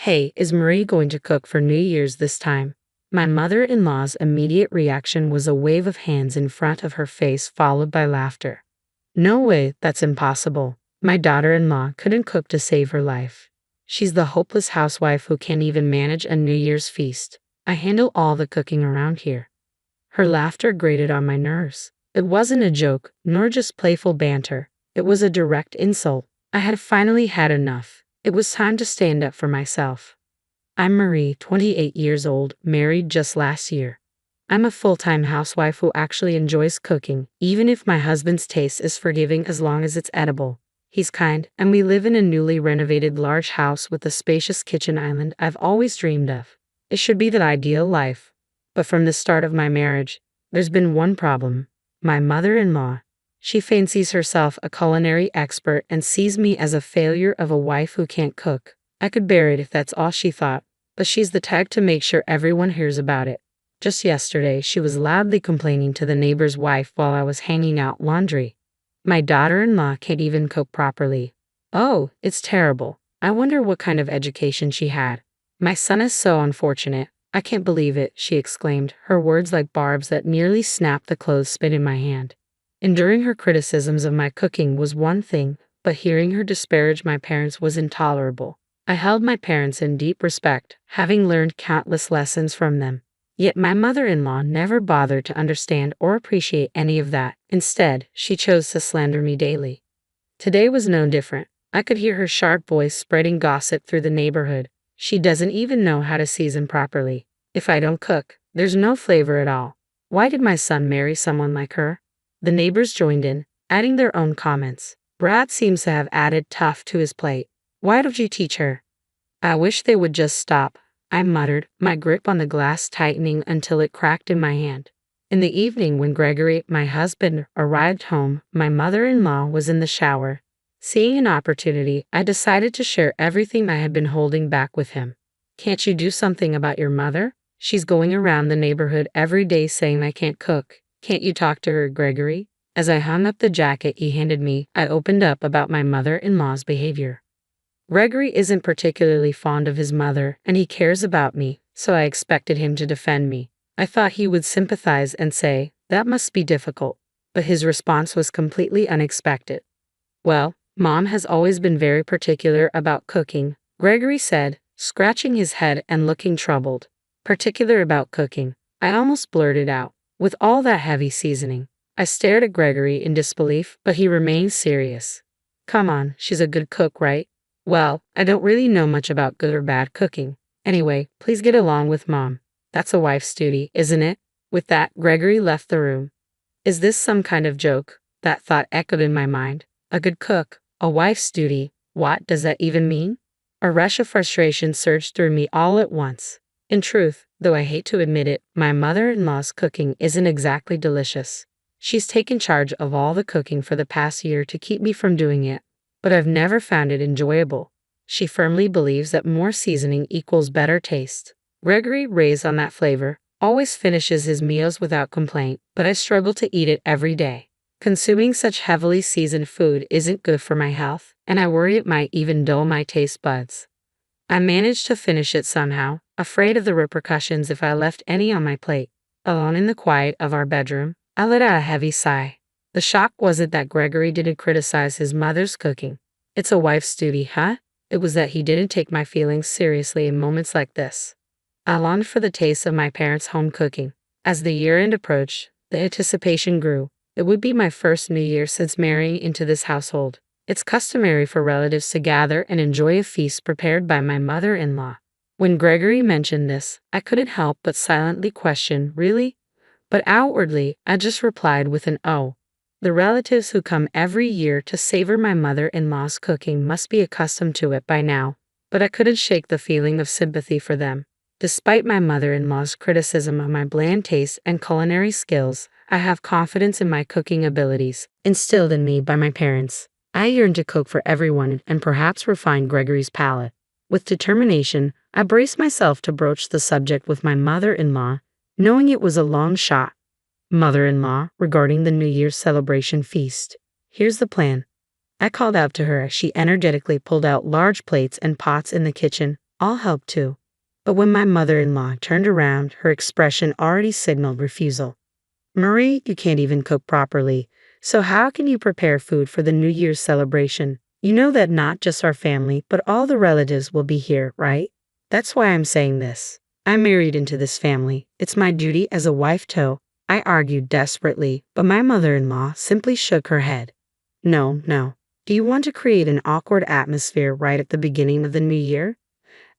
Hey, is Marie going to cook for New Year's this time? My mother-in-law's immediate reaction was a wave of hands in front of her face followed by laughter. No way, that's impossible. My daughter-in-law couldn't cook to save her life. She's the hopeless housewife who can't even manage a New Year's feast. I handle all the cooking around here. Her laughter grated on my nerves. It wasn't a joke, nor just playful banter. It was a direct insult. I had finally had enough. It was time to stand up for myself. I'm Marie, 28 years old, married just last year. I'm a full-time housewife who actually enjoys cooking, even if my husband's taste is forgiving as long as it's edible. He's kind, and we live in a newly renovated large house with a spacious kitchen island I've always dreamed of. It should be the ideal life. But from the start of my marriage, there's been one problem. My mother-in-law. She fancies herself a culinary expert and sees me as a failure of a wife who can't cook. I could bear it if that's all she thought, but she's the type to make sure everyone hears about it. Just yesterday, she was loudly complaining to the neighbor's wife while I was hanging out laundry. My daughter-in-law can't even cook properly. Oh, it's terrible. I wonder what kind of education she had. My son is so unfortunate. I can't believe it, she exclaimed, her words like barbs that nearly snapped the clothespin in my hand. Enduring her criticisms of my cooking was one thing, but hearing her disparage my parents was intolerable. I held my parents in deep respect, having learned countless lessons from them. Yet my mother-in-law never bothered to understand or appreciate any of that. Instead, she chose to slander me daily. Today was no different. I could hear her sharp voice spreading gossip through the neighborhood. She doesn't even know how to season properly. If I don't cook, there's no flavor at all. Why did my son marry someone like her? The neighbors joined in, adding their own comments. Brad seems to have added tough to his plate. Why don't you teach her? I wish they would just stop, I muttered, my grip on the glass tightening until it cracked in my hand. In the evening when Gregory, my husband, arrived home, my mother-in-law was in the shower. Seeing an opportunity, I decided to share everything I had been holding back with him. Can't you do something about your mother? She's going around the neighborhood every day saying I can't cook. Can't you talk to her, Gregory? As I hung up the jacket he handed me, I opened up about my mother-in-law's behavior. Gregory isn't particularly fond of his mother, and he cares about me, so I expected him to defend me. I thought he would sympathize and say, that must be difficult, but his response was completely unexpected. Well, Mom has always been very particular about cooking, Gregory said, scratching his head and looking troubled. Particular about cooking, I almost blurted out. With all that heavy seasoning, I stared at Gregory in disbelief, but he remained serious. Come on, she's a good cook, right? Well, I don't really know much about good or bad cooking. Anyway, please get along with Mom. That's a wife's duty, isn't it? With that, Gregory left the room. Is this some kind of joke? That thought echoed in my mind. A good cook, a wife's duty. What does that even mean? A rush of frustration surged through me all at once. In truth, though I hate to admit it, my mother-in-law's cooking isn't exactly delicious. She's taken charge of all the cooking for the past year to keep me from doing it, but I've never found it enjoyable. She firmly believes that more seasoning equals better taste. Gregory, raised on that flavor, always finishes his meals without complaint, but I struggle to eat it every day. Consuming such heavily seasoned food isn't good for my health, and I worry it might even dull my taste buds. I managed to finish it somehow, afraid of the repercussions if I left any on my plate. Alone in the quiet of our bedroom, I let out a heavy sigh. The shock wasn't that Gregory didn't criticize his mother's cooking. It's a wife's duty, huh? It was that he didn't take my feelings seriously in moments like this. I longed for the taste of my parents' home cooking. As the year-end approached, the anticipation grew. It would be my first New Year since marrying into this household. It's customary for relatives to gather and enjoy a feast prepared by my mother-in-law. When Gregory mentioned this, I couldn't help but silently question, really? But outwardly, I just replied with an "oh." The relatives who come every year to savor my mother-in-law's cooking must be accustomed to it by now, but I couldn't shake the feeling of sympathy for them. Despite my mother-in-law's criticism of my bland taste and culinary skills, I have confidence in my cooking abilities, instilled in me by my parents. I yearned to cook for everyone and perhaps refine Gregory's palate. With determination, I braced myself to broach the subject with my mother-in-law, knowing it was a long shot. Mother-in-law, regarding the New Year's celebration feast. Here's the plan. I called out to her as she energetically pulled out large plates and pots in the kitchen, I'll help too. But when my mother-in-law turned around, her expression already signaled refusal. Marie, you can't even cook properly. So how can you prepare food for the New Year's celebration? You know that not just our family, but all the relatives will be here, right? That's why I'm saying this. I'm married into this family. It's my duty as a wife to. I argued desperately, but my mother-in-law simply shook her head. No, no. Do you want to create an awkward atmosphere right at the beginning of the new year?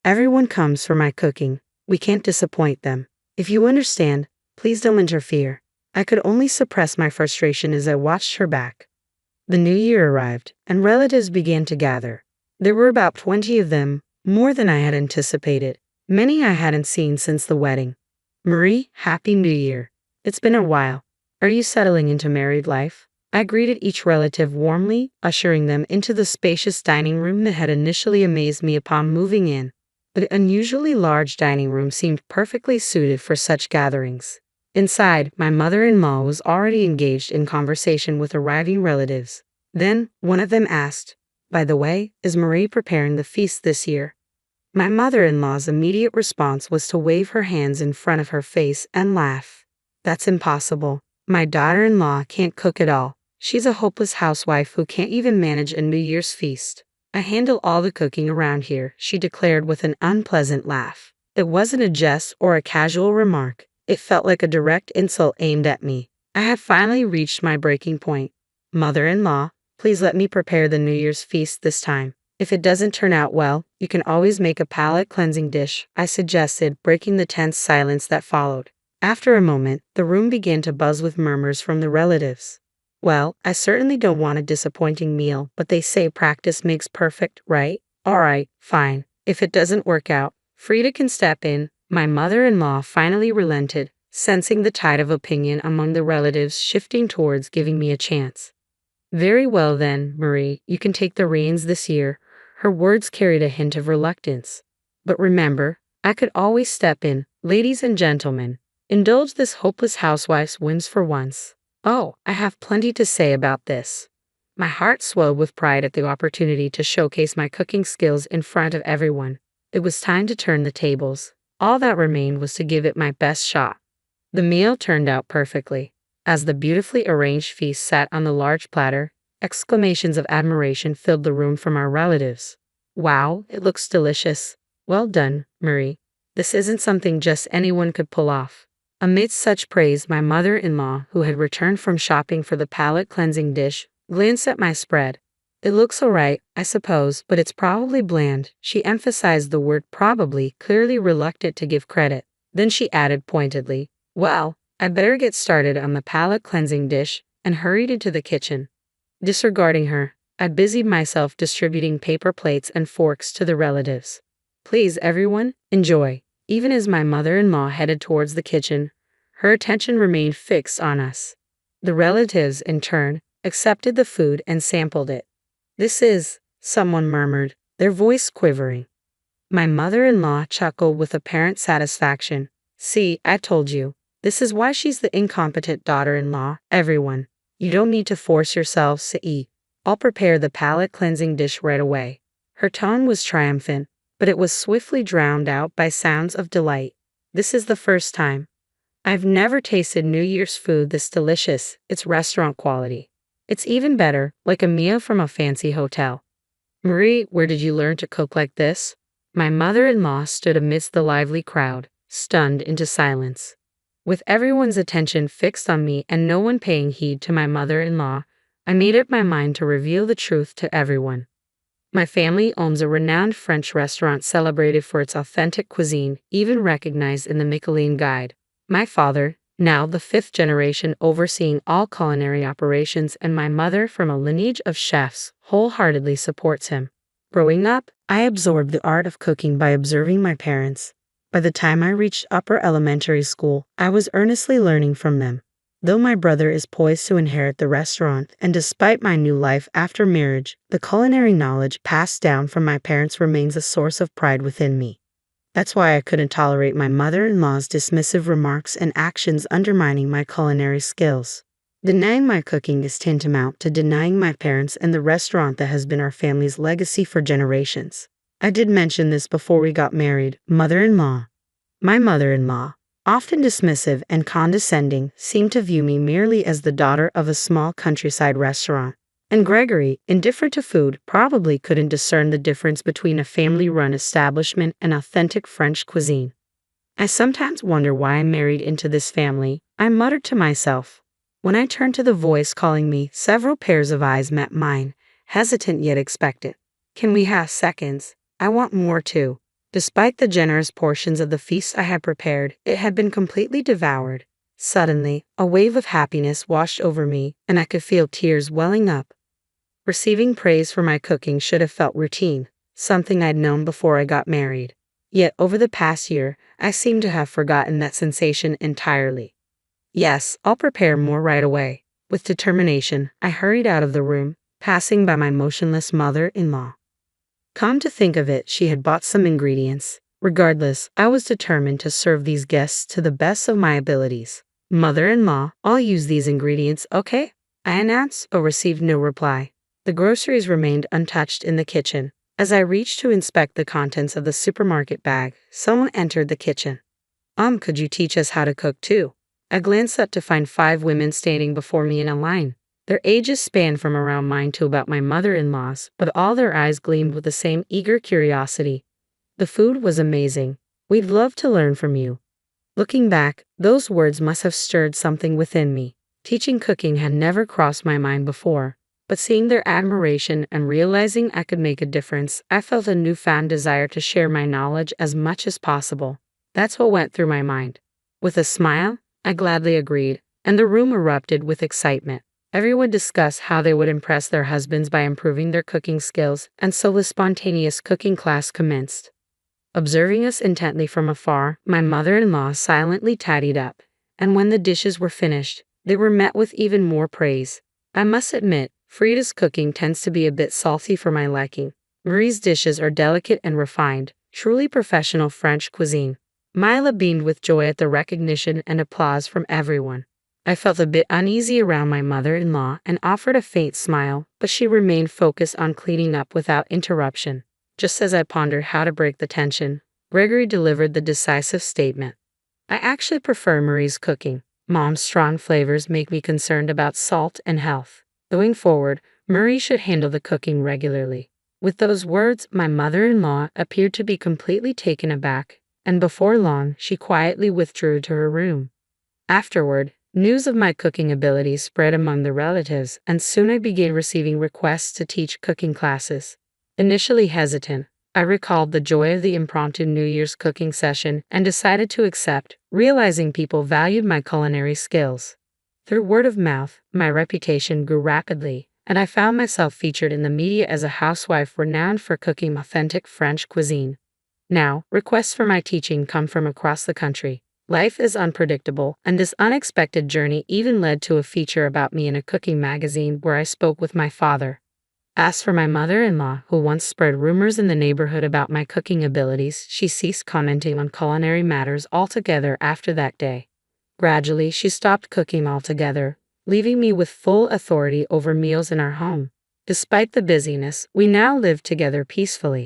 Everyone comes for my cooking. We can't disappoint them. If you understand, please don't interfere. I could only suppress my frustration as I watched her back. The new year arrived, and relatives began to gather. There were about 20 of them, more than I had anticipated. Many I hadn't seen since the wedding. Marie, Happy New Year. It's been a while. Are you settling into married life? I greeted each relative warmly, ushering them into the spacious dining room that had initially amazed me upon moving in. The unusually large dining room seemed perfectly suited for such gatherings. Inside, my mother-in-law was already engaged in conversation with arriving relatives. Then, one of them asked, "By the way, is Marie preparing the feast this year?" My mother-in-law's immediate response was to wave her hands in front of her face and laugh. "That's impossible. My daughter-in-law can't cook at all. She's a hopeless housewife who can't even manage a New Year's feast. I handle all the cooking around here," she declared with an unpleasant laugh. It wasn't a jest or a casual remark. It felt like a direct insult aimed at me. I had finally reached my breaking point. "Mother-in-law, please let me prepare the New Year's feast this time. If it doesn't turn out well, you can always make a palate-cleansing dish," I suggested, breaking the tense silence that followed. After a moment, the room began to buzz with murmurs from the relatives. "Well, I certainly don't want a disappointing meal, but they say practice makes perfect, right? All right, fine. If it doesn't work out, Frida can step in." My mother-in-law finally relented, sensing the tide of opinion among the relatives shifting towards giving me a chance. "Very well then, Marie, you can take the reins this year." Her words carried a hint of reluctance. "But remember, I could always step in. Ladies and gentlemen, indulge this hopeless housewife's whims for once." Oh, I have plenty to say about this. My heart swelled with pride at the opportunity to showcase my cooking skills in front of everyone. It was time to turn the tables. All that remained was to give it my best shot. The meal turned out perfectly. As the beautifully arranged feast sat on the large platter, exclamations of admiration filled the room from our relatives. "Wow, it looks delicious. Well done, Marie. This isn't something just anyone could pull off." Amidst such praise, my mother-in-law, who had returned from shopping for the palate-cleansing dish, glanced at my spread. "It looks all right, I suppose, but it's probably bland." She emphasized the word probably, clearly reluctant to give credit. Then she added pointedly, "Well, I better get started on the palate-cleansing dish," and hurried into the kitchen. Disregarding her, I busied myself distributing paper plates and forks to the relatives. "Please, everyone, enjoy." Even as my mother-in-law headed towards the kitchen, her attention remained fixed on us. The relatives, in turn, accepted the food and sampled it. "This is," someone murmured, their voice quivering. My mother-in-law chuckled with apparent satisfaction. "See, I told you. This is why she's the incompetent daughter-in-law, everyone. You don't need to force yourselves to eat. I'll prepare the palate-cleansing dish right away." Her tone was triumphant, but it was swiftly drowned out by sounds of delight. "This is the first time. I've never tasted New Year's food this delicious. It's restaurant quality. It's even better, like a meal from a fancy hotel." "Marie, where did you learn to cook like this?" My mother-in-law stood amidst the lively crowd, stunned into silence. With everyone's attention fixed on me and no one paying heed to my mother-in-law, I made up my mind to reveal the truth to everyone. My family owns a renowned French restaurant celebrated for its authentic cuisine, even recognized in the Michelin Guide. My father, now the fifth generation overseeing all culinary operations, and my mother, from a lineage of chefs, wholeheartedly supports him. Growing up, I absorbed the art of cooking by observing my parents. By the time I reached upper elementary school, I was earnestly learning from them. Though my brother is poised to inherit the restaurant, and despite my new life after marriage, the culinary knowledge passed down from my parents remains a source of pride within me. That's why I couldn't tolerate my mother-in-law's dismissive remarks and actions undermining my culinary skills. Denying my cooking is tantamount to denying my parents and the restaurant that has been our family's legacy for generations. I did mention this before we got married. Mother-in-law. My mother-in-law, often dismissive and condescending, seemed to view me merely as the daughter of a small countryside restaurant. And Gregory, indifferent to food, probably couldn't discern the difference between a family-run establishment and authentic French cuisine. I sometimes wonder why I married into this family, I muttered to myself. When I turned to the voice calling me, several pairs of eyes met mine, hesitant yet expectant. Can we have seconds? I want more too. Despite the generous portions of the feast I had prepared, it had been completely devoured. Suddenly, a wave of happiness washed over me, and I could feel tears welling up. Receiving praise for my cooking should have felt routine, something I'd known before I got married. Yet over the past year, I seem to have forgotten that sensation entirely. Yes, I'll prepare more right away. With determination, I hurried out of the room, passing by my motionless mother-in-law. Come to think of it, she had bought some ingredients. Regardless, I was determined to serve these guests to the best of my abilities. Mother-in-law, I'll use these ingredients, okay? I announced, but received no reply. The groceries remained untouched in the kitchen. As I reached to inspect the contents of the supermarket bag, someone entered the kitchen. Could you teach us how to cook too? I glanced up to find 5 women standing before me in a line. Their ages spanned from around mine to about my mother-in-law's, but all their eyes gleamed with the same eager curiosity. The food was amazing. We'd love to learn from you. Looking back, those words must have stirred something within me. Teaching cooking had never crossed my mind before, but seeing their admiration and realizing I could make a difference, I felt a newfound desire to share my knowledge as much as possible. That's what went through my mind. With a smile, I gladly agreed, and the room erupted with excitement. Everyone discussed how they would impress their husbands by improving their cooking skills, and so the spontaneous cooking class commenced. Observing us intently from afar, my mother-in-law silently tidied up, and when the dishes were finished, they were met with even more praise. I must admit, Frida's cooking tends to be a bit salty for my liking. Marie's dishes are delicate and refined, truly professional French cuisine. Mila beamed with joy at the recognition and applause from everyone. I felt a bit uneasy around my mother-in-law and offered a faint smile, but she remained focused on cleaning up without interruption. Just as I pondered how to break the tension, Gregory delivered the decisive statement. I actually prefer Marie's cooking. Mom's strong flavors make me concerned about salt and health. Going forward, Marie should handle the cooking regularly. With those words, my mother-in-law appeared to be completely taken aback, and before long, she quietly withdrew to her room. Afterward, news of my cooking abilities spread among the relatives, and soon I began receiving requests to teach cooking classes. Initially hesitant, I recalled the joy of the impromptu New Year's cooking session and decided to accept, realizing people valued my culinary skills. Through word of mouth, my reputation grew rapidly, and I found myself featured in the media as a housewife renowned for cooking authentic French cuisine. Now, requests for my teaching come from across the country. Life is unpredictable, and this unexpected journey even led to a feature about me in a cooking magazine where I spoke with my father. As for my mother-in-law, who once spread rumors in the neighborhood about my cooking abilities, she ceased commenting on culinary matters altogether after that day. Gradually, she stopped cooking altogether, leaving me with full authority over meals in our home. Despite the busyness, we now live together peacefully.